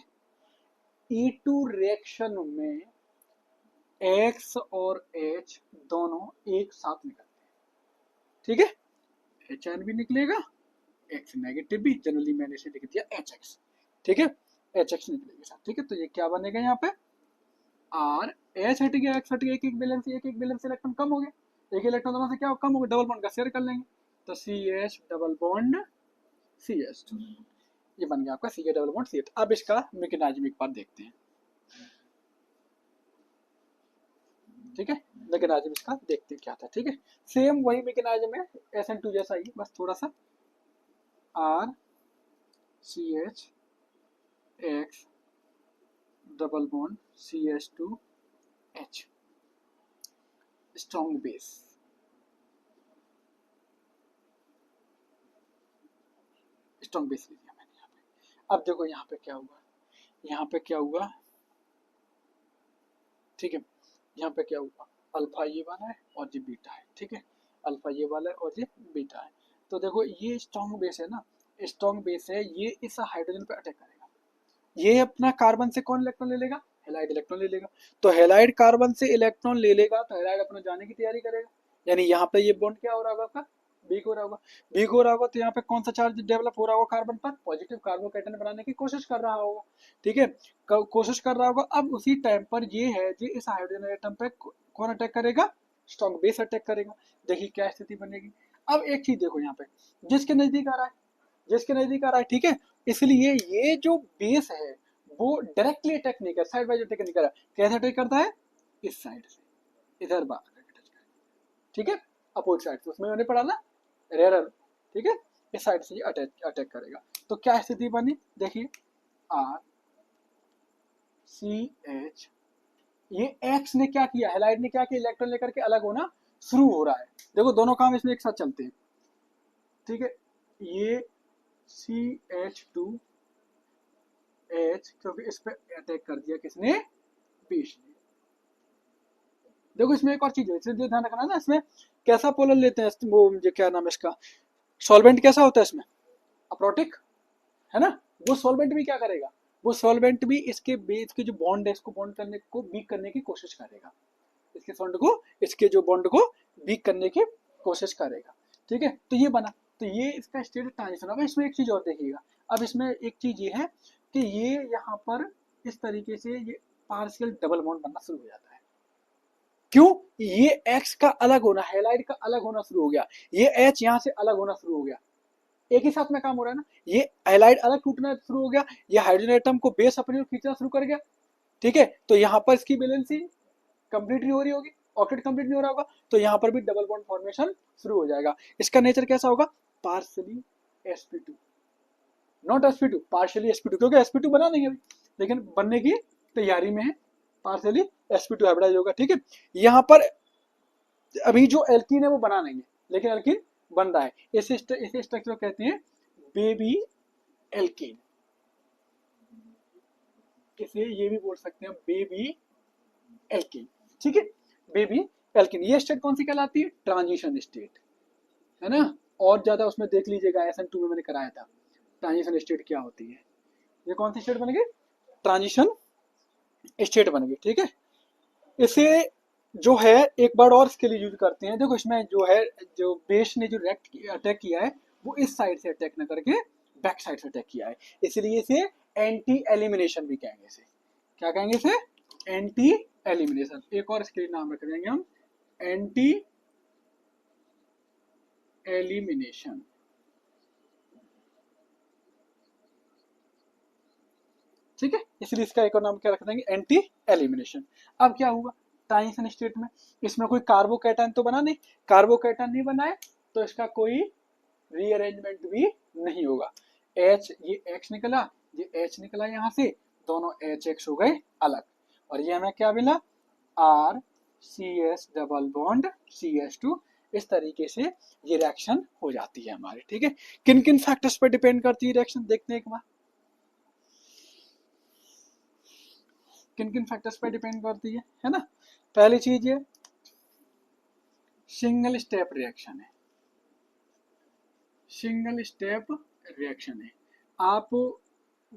E2 रिएक्शन में X और H दोनों एक साथ निकलते हैं, ठीक है। HN भी निकलेगा, X नेगेटिव भी, जनरली मैंने इसे लिख दिया HX, ठीक है, HX निकलेगा साथ, ठीक है। तो ये क्या बनेगा यहाँ पे? R H हट गया, X हट गया, एक एक बैलेंस इलेक्ट्रॉन कम हो गया, एक इलेक्ट्रॉन दोनों से क्या कम हो गया, डबल बॉन्ड का शेयर कर लेंगे, तो CH डबल बॉन्ड CH2, ये बन गया आपका CH डबल बॉन्ड CH। अब इसका मैकेनिज्म एक बार देखते हैं, ठीक है, मैकेनिज्म इसका देखते हैं क्या था, ठीक है। सेम वही मैकेनिज्म है SN2 जैसा ही, बस थोड़ा सा RCH double bond CH2H, strong base. Strong base लिया मैंने यहाँ पे। अब देखो यहाँ पे क्या हुआ, यहाँ पे क्या हुआ, ठीक है, यहाँ पे क्या हुआ, अल्फा ये वाला है और ये बीटा है, ठीक है, अल्फा ये वाला है और ये बीटा है। तो देखो ये स्ट्रॉन्ग बेस है ना, स्ट्रॉन्ग बेस है, ये इस हाइड्रोजन पे अटैक करेगा, ये अपना कार्बन से कौन इलेक्ट्रॉन ले लेगा, हेलाइड इलेक्ट्रॉन ले लेगा। तो हेलाइड कार्बन से इलेक्ट्रॉन ले लेगा तो हेलाइड अपना जाने की तैयारी करेगा, यानी यहाँ पे ये बॉन्ड क्या हो रहा होगा आपका, वीक हो रहा होगा। वीक हो रहा होगा तो यहाँ पे कौन सा चार्ज डेवलप हो रहा होगा कार्बन पर, पॉजिटिव कार्बोकैटायन बनाने की कोशिश कर रहा होगा, ठीक है, कोशिश कर रहा होगा। अब उसी टाइम पर ये है जी, इस हाइड्रोजन एटम पे कौन अटैक करेगा, स्ट्रॉन्ग बेस अटैक करेगा। देखिए क्या स्थिति बनेगी। अब एक चीज देखो यहाँ पे, जिसके नजदीक आ रहा है, जिसके नजदीक आ रहा है, ठीक है, इसलिए ये जो बेस है वो डायरेक्टली अटैक नहीं कर, साइड बाई अटैक नहीं कर रहा, कैसे अटैक करता है, इस साइड से, इधर बात ठीक है, अपोजिट साइड से, उसमें मैंने पढ़ा ना रेयर, ठीक है, इस साइड से अटैक करेगा। तो क्या स्थिति बनी, देखिए RCH, ये X ने क्या किया, हेलाइड ने क्या किया, इलेक्ट्रॉन लेकर के अलग होना शुरू हो रहा है। देखो दोनों काम इसमें एक साथ चलते हैं, ठीक है, ये CH2H क्योंकि इस पे अटैक कर दिया किसने, बेस ने। देखो इसमें एक और चीज है, इसलिए ध्यान रखना ना, इसमें कैसा पोलर लेते हैं, वो मुझे क्या नाम है इसका, सॉल्वेंट कैसा होता है इसमें, अप्रोटिक, है ना। वो सॉल्वेंट भी क्या करेगा, वो सॉल्वेंट भी इसके बेस के जो बॉन्ड है इसको बॉन्ड करने को वीक करने की कोशिश करेगा, इसके बॉन्ड को, इसके जो बॉन्ड को वीक करने की कोशिश करेगा, ठीक है। तो ये बना, तो ये इसका स्टेट ट्रांजिशन। अब इसमें एक चीज और देखिएगा, अब इसमें एक चीज ये है कि ये यहाँ पर इस तरीके से ये पार्शियल डबल बॉन्ड बनना शुरू हो जाता है। क्यों, ये X का अलग होना, हेलाइड का अलग होना शुरू हो गया, ये H यहाँ से अलग होना शुरू हो गया, एक ही साथ में काम हो रहा है ना, ये हेलाइड अलग टूटना शुरू हो गया, ये हाइड्रोजन एटम को बेस अपनी ओर खींचना शुरू कर गया, ठीक है। तो यहाँ पर इसकी बैलेंसी कंप्लीट नहीं हो रही होगी, ऑक्टेट कंप्लीट नहीं हो रहा होगा, तो यहाँ पर भी डबल बॉन्ड फॉर्मेशन शुरू हो जाएगा। इसका नेचर कैसा होगा, partially sp2, not sp2, partially sp2, क्योंकि sp2 बना नहीं है अभी, लेकिन बनने की तैयारी में है, पार्शियली sp2 हाइब्रिडाइज होगा, ठीक है। यहाँ पर अभी जो एल्कीन है वो बना नहीं है, लेकिन एल्कीन बन रहा है, इसे स्ट्रक्चर कहते हैं बेबी एल्कीन, इसे ये भी बोल सकते हैं बेबी एल्कीन, ठीक है, बेबी एल्कीन। ये स्टेट कौन सी कहलाती है, ट्रांजिशन स्टेट, है ना। और ज्यादा उसमें देख लीजिएगा, SN2 में मैंने कराया था ट्रांजिशन स्टेट क्या होती है। ये कौन सी स्टेट बन गई, ट्रांजिशन स्टेट बन गई, ठीक है। इसे जो है एक बार और इसके लिए यूज करते हैं, देखो इसमें जो है, जो बेस ने जो अटैक किया है वो इस साइड से अटैक न करके बैक साइड से अटैक किया है, इसलिए इसे एंटी एलिमिनेशन भी कहेंगे, इसे क्या कहेंगे, इसे एंटी एलिमिनेशन। एक और इसके नाम रख देंगे हम, एंटी एलिमिनेशन, ठीक है, इसलिए इसका एक और नाम क्या रख देंगे, एंटी एलिमिनेशन। अब क्या हुआ ट्रांजिशन स्टेट में, इसमें कोई कार्बोकैटायन तो बना नहीं, कार्बोकैटायन नहीं बना है तो इसका कोई रीअरेंजमेंट भी नहीं होगा। H, ये X निकला, ये H निकला, यहाँ से दोनों HX हो गए अलग, और ये हमें क्या मिला, RCS डबल बॉन्ड CH2। इस तरीके से ये रिएक्शन हो जाती है हमारी, ठीक है। किन किन फैक्टर्स पर डिपेंड करती है रिएक्शन, देखते हैं एक बार, किन किन फैक्टर्स पर डिपेंड करती है ना। पहली चीज ये सिंगल स्टेप रिएक्शन है, सिंगल स्टेप रिएक्शन है। आप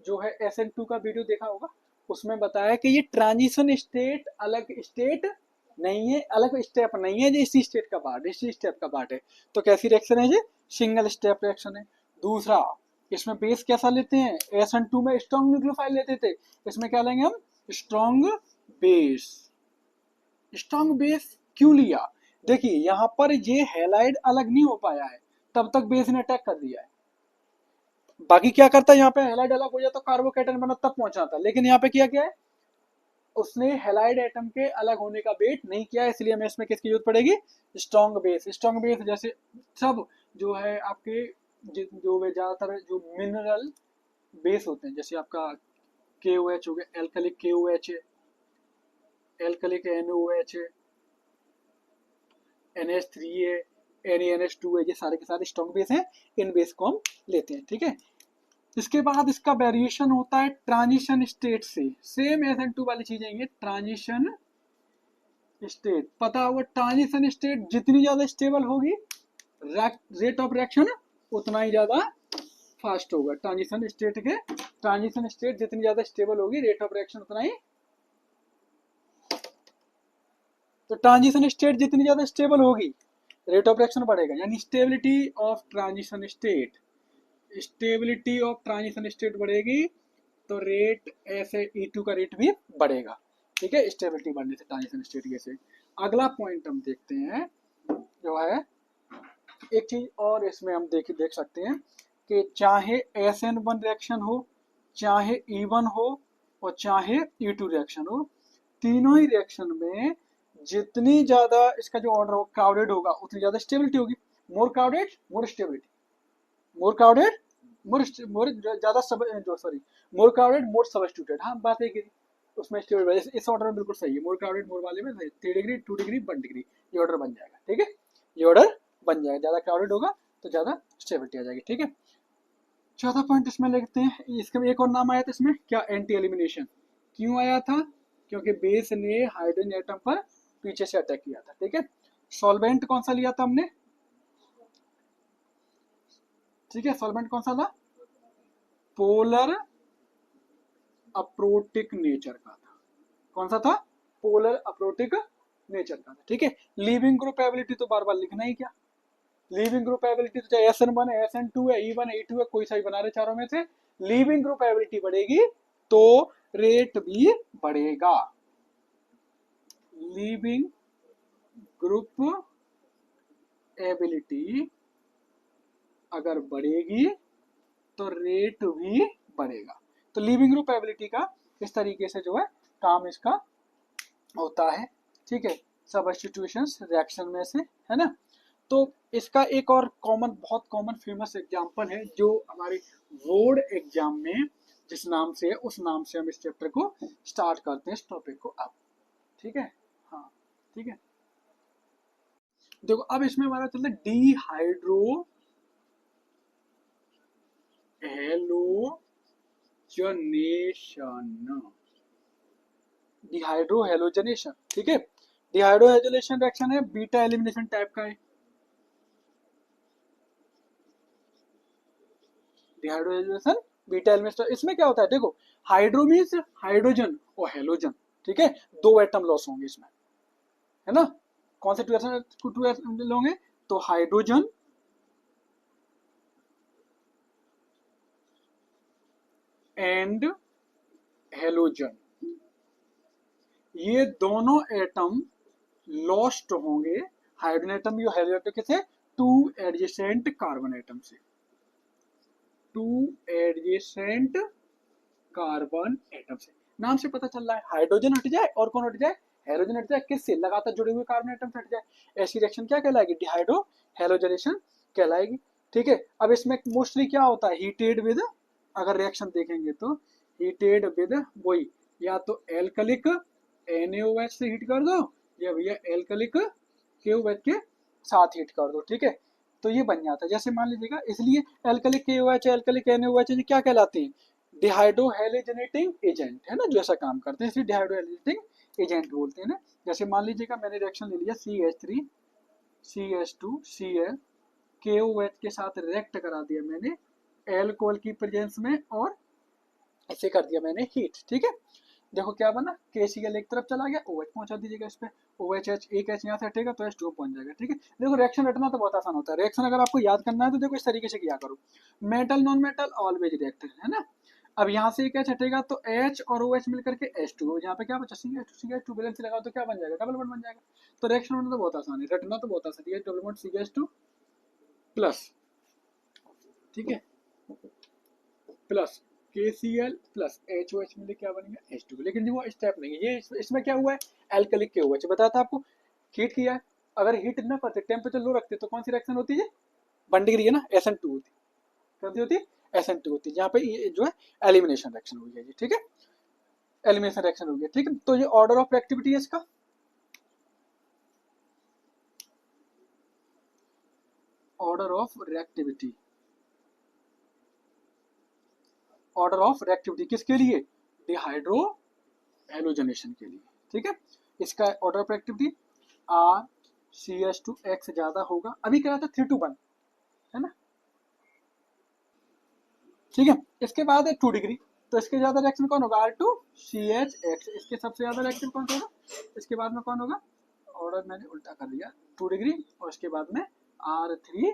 जो है SN2 का वीडियो देखा होगा, उसमें बताया कि ये ट्रांजिशन स्टेट अलग स्टेट नहीं है, अलग स्टेप नहीं है, ये इसी स्टेट का पार्ट, इसी स्टेप का पार्ट है। तो कैसी रिएक्शन है ये, सिंगल स्टेप रिएक्शन है। दूसरा, इसमें बेस कैसा लेते हैं, SN2 में स्ट्रॉन्ग न्यूक्लियोफाइल लेते थे, इसमें क्या लेंगे हम, स्ट्रॉन्ग बेस। स्ट्रॉन्ग बेस क्यों लिया, देखिए यहाँ पर ये हेलाइड अलग नहीं हो पाया है, तब तक बेस ने अटैक कर दिया है, बाकी क्या करता है यहाँ पे, हैलाइड अलग हो जाए तो कार्बोकेटन बना तब पहुंचाता, लेकिन यहाँ पे किया क्या है, उसने हैलाइड एटम के अलग होने का वेट नहीं किया, इसलिए हमें इसमें किसकी जरूरत पड़ेगी, स्ट्रॉन्ग बेस। स्ट्रॉन्ग बेस जैसे सब जो है आपके जो वे ज्यादातर जो मिनरल बेस होते हैं, जैसे आपका KOH हो गया, एल्कलिक KOH है, एल्कलिक NOH है, NH3 है, NaNH2 है, ये सारे के सारे स्ट्रॉन्ग बेस हैं, इन बेस को हम लेते हैं। ठीक है, इसके बाद इसका वेरिएशन होता है ट्रांजिशन स्टेट से, सेम SN2 वाली चीजें ये ट्रांजिशन स्टेट। पता होगा ट्रांजिशन स्टेट जितनी ज्यादा स्टेबल होगी, रेट ऑफ रिएक्शन उतना ही ज्यादा फास्ट होगा। ट्रांजिशन स्टेट जितनी ज्यादा स्टेबल होगी, रेट ऑफ रिएक्शन उतना ही। तो ट्रांजिशन स्टेट जितनी ज्यादा स्टेबल होगी, रेट ऑफ रिएक्शन बढ़ेगा, यानी स्टेबिलिटी ऑफ ट्रांजिशन स्टेट बढ़ेगी तो रेट ऐसे E2 का रेट भी बढ़ेगा। ठीक है, स्टेबिलिटी बढ़ने से ट्रांजिशन स्टेट के। अगला पॉइंट हम देखते हैं जो है, एक चीज और इसमें हम देख सकते हैं कि चाहे SN1 रिएक्शन हो, चाहे E1 हो और चाहे E2 रिएक्शन हो, तीनों ही रिएक्शन में जितनी ज्यादा इसका जो ऑर्डर हो क्राउडेड होगा, उतनी ज्यादा स्टेबिलिटी होगी। मोर क्राउडेड मोर स्टेबिलिटी, मोर क्राउडेड मोर ज्यादा सब जो सॉरी मोर क्राउडेड मोर सबस्टिट्यूटेड। हाँ, बात एक ही थी उसमें, स्टेबिलिटी इस ऑर्डर में बिल्कुल सही है। मोर क्राउडेड मोर वाले में 3 डिग्री 2 डिग्री 1 डिग्री, ये ऑर्डर बन जाएगा। ठीक है, ये ऑर्डर बन जाएगा, ज्यादा क्राउडेड होगा तो ज्यादा स्टेबिलिटी आ जाएगी। ठीक है, चौथा पॉइंट इसमें लिखते हैं, इसका एक और नाम आया था इसमें क्या, एंटी एलिमिनेशन। क्यों आया था, क्योंकि बेस ने हाइड्रोजन एटम पर पीछे से अटैक किया था। ठीक है, सॉल्वेंट कौन सा लिया था हमने, ठीक है, सॉल्वेंट कौन सा था, पोलर अप्रोटिक नेचर का था। कौन सा था, पोलर अप्रोटिक नेचर का था। ठीक है, लीविंग ग्रुप एबिलिटी तो बार बार लिखना ही क्या, लीविंग ग्रुप एबिलिटी तो चाहे SN1 है, SN2 है, E1 है, E2 है, कोई सा ही बना रहे चारों में से, लीविंग ग्रुप एबिलिटी बढ़ेगी तो रेट भी बढ़ेगा। लीविंग ग्रुप एबिलिटी अगर बढ़ेगी तो रेट भी बढ़ेगा। तो लीविंग ग्रुप एबिलिटी का इस तरीके से जो है काम इसका होता है। ठीक है, सबस्टिट्यूशंस रिएक्शन में से, है ना। तो इसका एक और कॉमन, बहुत कॉमन फेमस एग्जांपल है जो हमारे बोर्ड एग्जाम में जिस नाम से है, उस नाम से हम इस चैप्टर को स्टार्ट करते हैं, इस टॉपिक को अब। ठीक है, हाँ ठीक है, देखो अब इसमें हमारा चलता है डिहाइड्रो हेलोजनेशन। डिहाइड्रो हेलोजनेशन, ठीक है, डिहाइड्रो हेलोजनेशन रिएक्शन है, बीटा एलिमिनेशन टाइप का है। डिहाइड्रो हेलोजनेशन बीटा एलिमिनेशन, इसमें क्या होता है, देखो हाइड्रो मीन्स हाइड्रोजन और हेलोजन। ठीक है, 2 एटम लॉस होंगे इसमें, है ना। कौन से 2 एटम होंगे, तो हाइड्रोजन एंड हेलोजन, ये दोनों एटम लॉस्ट होंगे। हाइड्रोजन एटम भी हेलोजन के से 2 एडजेसेंट कार्बन एटम से, 2 एडजेसेंट कार्बन एटम से। नाम से पता चल रहा है हाइड्रोजन हट जाए और कौन हट जाए, हेलोजन हट जाए, किससे, लगातार जुड़े हुए कार्बन एटम हट जाए, ऐसी रिएक्शन क्या कहलाएगी, डिहाइड्रो हेलोजनेशन कहलाएगी। ठीक है, अब इसमें मोस्टली क्या होता है, हीटेड विद, अगर रिएक्शन देखेंगे तो हीटेड विद वही, या तो एल्कलिक NaOH से हीट कर दो, या भैया एल्कलिक KOH के साथ हीट कर दो। ठीक है, तो ये बन जाता है, जैसे मान लीजिएगा, इसलिए एल्कलिक KOH एल्कलिक NaOH ये क्या कहलाते हैं, डिहाइड्रो हेलोजनेटिंग एजेंट, है ना, जो ऐसा काम करते हैं, इसलिए डिहाइड्रो हेलोजनेटिंग एजेंट बोलते हैं ना। जैसे मान लीजिएगा मैंने रिएक्शन ले लिया CH3 CH2 Cl, KOH के साथ रिएक्ट करा दिया मैंने एल्कोहल की प्रेजेंस में, और इसे कर दिया मैंने हीट। ठीक है, देखो क्या बना, KCl एक तरफ चला गया, OH पहुंचा दीजिएगा इस पे, OH एक H यहाँ से हटेगा तो H2 पहुंच जाएगा। ठीक है, देखो रिएक्शन रटना तो बहुत आसान होता है, रिएक्शन अगर आपको याद करना है तो देखो इस तरीके से किया करो, metal non metal always react, है ना। अब यहाँ से एक H हटेगा तो H और OH मिलकर के H2, यहाँ पे क्या बचा, CH2 बैलेंस लगाओ तो क्या बन जाएगा, डबल बॉन्ड बन जाएगा। तो रिएक्शन होना तो बहुत आसान है, रटना तो बहुत आसान है, डबल बॉन्ड CH2 प्लस। ठीक है, प्लस KCl प्लस HOH मिले क्या बनेगा H2। लेकिन वो स्टेप नहीं है, ये इसमें क्या हुआ है, एल्कलिक के OH बताया था आपको, हीट किया है। अगर हीट ना करते, टेम्परेचर लो रखते तो कौन सी रिएक्शन होती है, बंडिग्री है ना, SN2 होती, कौन सी होती है SN2 होती है। जहाँ पे ये जो है एलिमिनेशन रिएक्शन हुई है, ठीक है, एलिमिनेशन रिएक्शन हो गया, ठीक है। तो ये ऑर्डर ऑफ रिएक्टिविटी है इसका, order of reactivity, order of reactivity किसके लिए, डिहाइड्रो हेलोजनेशन के लिए, ठीक है। इसका ऑर्डर ऑफ रिएक्टिविटी RCH2X ज्यादा होगा, अभी क्या था 3 to 1 है ना, ठीक है। इसके बाद है 2 डिग्री, तो इसके ज्यादा रिएक्शन कौन होगा R2CHX, इसके सबसे ज्यादा रिएक्शन कौन सा होगा, इसके बाद में कौन होगा, ऑर्डर मैंने उल्टा कर दिया, 2 डिग्री और इसके बाद में R3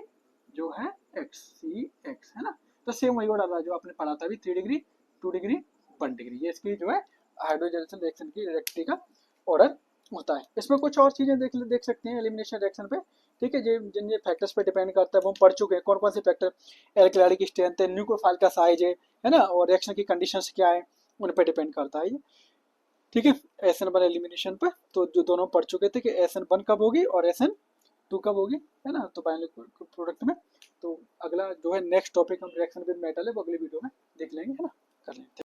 जो है XCX है ना। तो सेम वही ऑर्डर रहा जो आपने पढ़ा था अभी, 3 डिग्री 2 डिग्री 1 डिग्री, ये इसकी जो है हाइड्रोजनेशन रिएक्शन की रिएक्टिविटी का ऑर्डर होता है। इसमें कुछ और चीजें देख सकते हैं एलिमिनेशन रिएक्शन पे, ठीक है। जिन ये फैक्टर्स पे डिपेंड करता है वो हम पढ़ चुके हैं, कौन कौन से फैक्टर, एल्कलाइड की स्ट्रेंथ है, न्यूक्लियोफाइल का साइज है ना, और रिएक्शन की कंडीशंस क्या है, उन पे डिपेंड करता है ये, ठीक है। SN1 एलिमिनेशन पर तो जो दोनों पढ़ चुके थे कि SN1 कब होगी और SN2 कब होगी, है ना, तो बायोलॉजिकल प्रोडक्ट में। तो अगला जो है नेक्स्ट टॉपिक हम रिएक्शन विद मेटल है, वो अगली वीडियो में देख लेंगे, है ना, कर लेंगे।